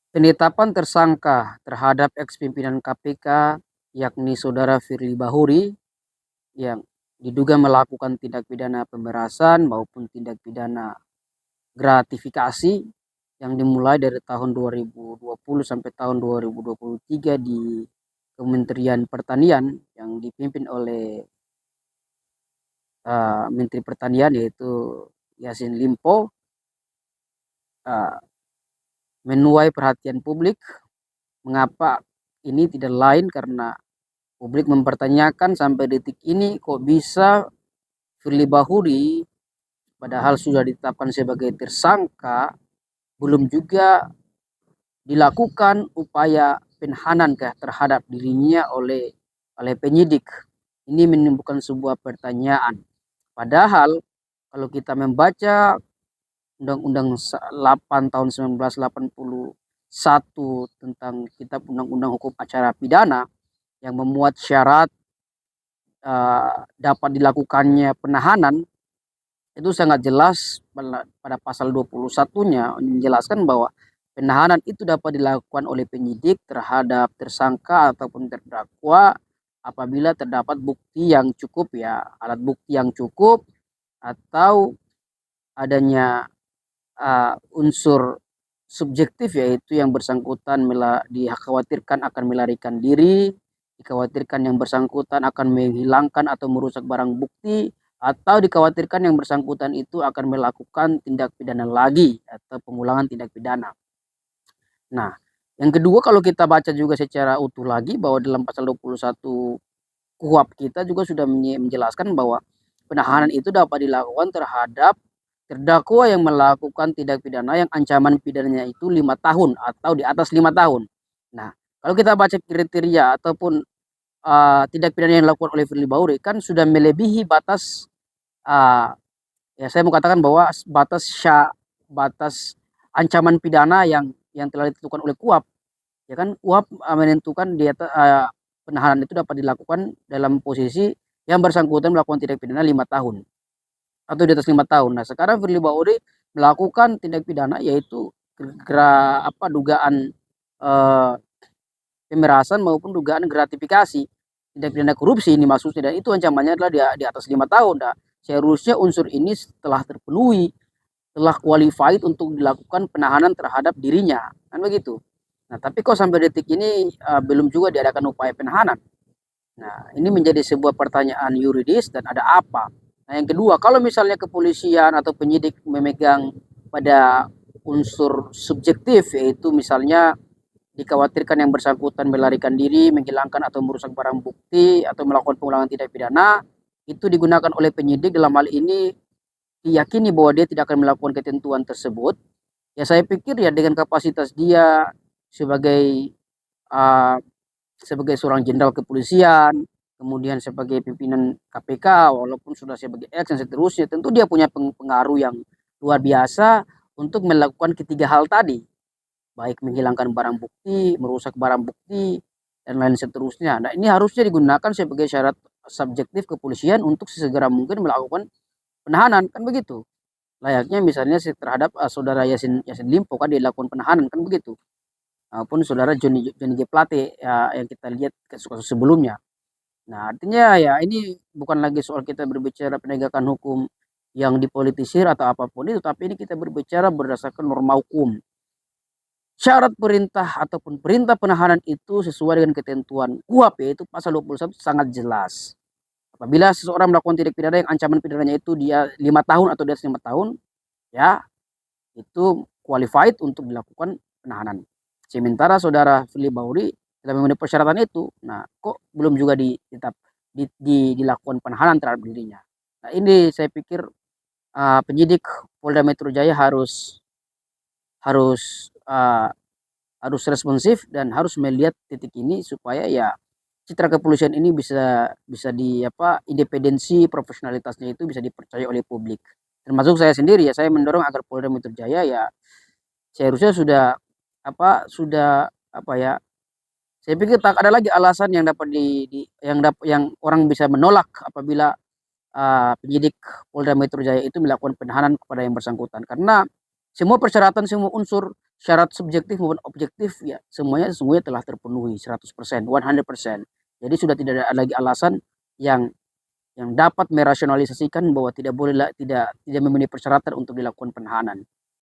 Penetapan tersangka terhadap eks-pimpinan KPK yakni Saudara Firly Bahuri yang diduga melakukan tindak pidana pemerasan maupun tindak pidana gratifikasi yang dimulai dari tahun 2020 sampai tahun 2023 di Kementerian Pertanian yang dipimpin oleh Menteri Pertanian yaitu Yassin Limpo, uh, menuai perhatian publik. Mengapa? Ini tidak lain karena publik mempertanyakan sampai detik ini kok bisa Firly Bahuri padahal sudah ditetapkan sebagai tersangka belum juga dilakukan upaya penahanan terhadap dirinya oleh penyidik. Ini menimbulkan sebuah pertanyaan. Padahal kalau kita membaca Undang-Undang 8 tahun 1981 tentang Kitab Undang-Undang Hukum Acara Pidana yang memuat syarat dapat dilakukannya penahanan, itu sangat jelas pada pasal 21-nya menjelaskan bahwa penahanan itu dapat dilakukan oleh penyidik terhadap tersangka ataupun terdakwa apabila terdapat bukti yang cukup, ya, alat bukti yang cukup, atau adanya unsur subjektif, yaitu yang bersangkutan dikhawatirkan akan melarikan diri, dikhawatirkan yang bersangkutan akan menghilangkan atau merusak barang bukti, atau dikhawatirkan yang bersangkutan itu akan melakukan tindak pidana lagi atau pengulangan tindak pidana. Nah, yang kedua kalau kita baca juga secara utuh lagi bahwa dalam pasal 21 KUHP kita juga sudah menjelaskan bahwa penahanan itu dapat dilakukan terhadap terdakwa yang melakukan tindak pidana yang ancaman pidananya itu 5 tahun atau di atas 5 tahun. Nah, kalau kita baca kriteria ataupun tindak pidana yang dilakukan oleh Firly Bahuri kan sudah melebihi batas, uh, ya saya mau katakan bahwa batas ancaman pidana yang telah ditentukan oleh KUHP. Ya kan KUHP menentukan penahanan itu dapat dilakukan dalam posisi yang bersangkutan melakukan tindak pidana 5 tahun atau di atas 5 tahun. Nah, sekarang Firly Bahuri melakukan tindak pidana yaitu dugaan eh, pemerasan maupun dugaan gratifikasi, tindak pidana korupsi ini maksudnya, dan itu ancamannya adalah di atas 5 tahun. Nah, seharusnya unsur ini setelah terpenuhi, telah qualified untuk dilakukan penahanan terhadap dirinya, kan begitu. Nah, tapi kok sampai detik ini belum juga diadakan upaya penahanan. Nah, ini menjadi sebuah pertanyaan yuridis dan ada apa. Nah, yang kedua, kalau misalnya kepolisian atau penyidik memegang pada unsur subjektif, yaitu misalnya dikhawatirkan yang bersangkutan melarikan diri, menghilangkan atau merusak barang bukti, atau melakukan pengulangan tindak pidana, itu digunakan oleh penyidik dalam hal ini diyakini bahwa dia tidak akan melakukan ketentuan tersebut. Ya saya pikir ya dengan kapasitas dia sebagai uh, sebagai seorang jenderal kepolisian, kemudian sebagai pimpinan KPK, walaupun sudah sebagai ex dan seterusnya, tentu dia punya pengaruh yang luar biasa untuk melakukan ketiga hal tadi, baik menghilangkan barang bukti, merusak barang bukti, dan lain seterusnya. Nah, ini harusnya digunakan sebagai syarat subjektif kepolisian untuk sesegera mungkin melakukan penahanan, kan begitu. Layaknya misalnya terhadap saudara Yassin Limpo kan dilakukan penahanan, kan begitu. Maupun saudara Johnny G Plate ya, yang kita lihat kasus-kasus sebelumnya. Nah, artinya ya ini bukan lagi soal kita berbicara penegakan hukum yang dipolitisir atau apapun itu, tapi ini kita berbicara berdasarkan norma hukum. Syarat perintah ataupun perintah penahanan itu sesuai dengan ketentuan KUHP, yaitu pasal 21 sangat jelas. Apabila seseorang melakukan tindak pidana yang ancaman pidananya itu dia 5 tahun atau di atas 5 tahun, ya itu qualified untuk dilakukan penahanan. Sementara saudara Firly Bahuri telah memenuhi persyaratan itu, nah kok belum juga dilakukan penahanan terhadap dirinya. Nah, ini saya pikir penyidik Polda Metro Jaya harus harus uh, harus responsif dan harus melihat titik ini supaya ya citra kepolisian ini bisa bisa di independensi profesionalitasnya itu bisa dipercaya oleh publik. Termasuk saya sendiri, ya saya mendorong agar Polda Metro Jaya ya seharusnya sudah apa ya, saya pikir tak ada lagi alasan yang dapat yang orang bisa menolak apabila penyidik Polda Metro Jaya itu melakukan penahanan kepada yang bersangkutan, karena semua persyaratan, semua unsur syarat subjektif maupun objektif ya semuanya sesungguhnya telah terpenuhi 100%, 100%. Jadi sudah tidak ada lagi alasan yang dapat merasionalisasikan bahwa tidak boleh tidak memenuhi persyaratan untuk dilakukan penahanan.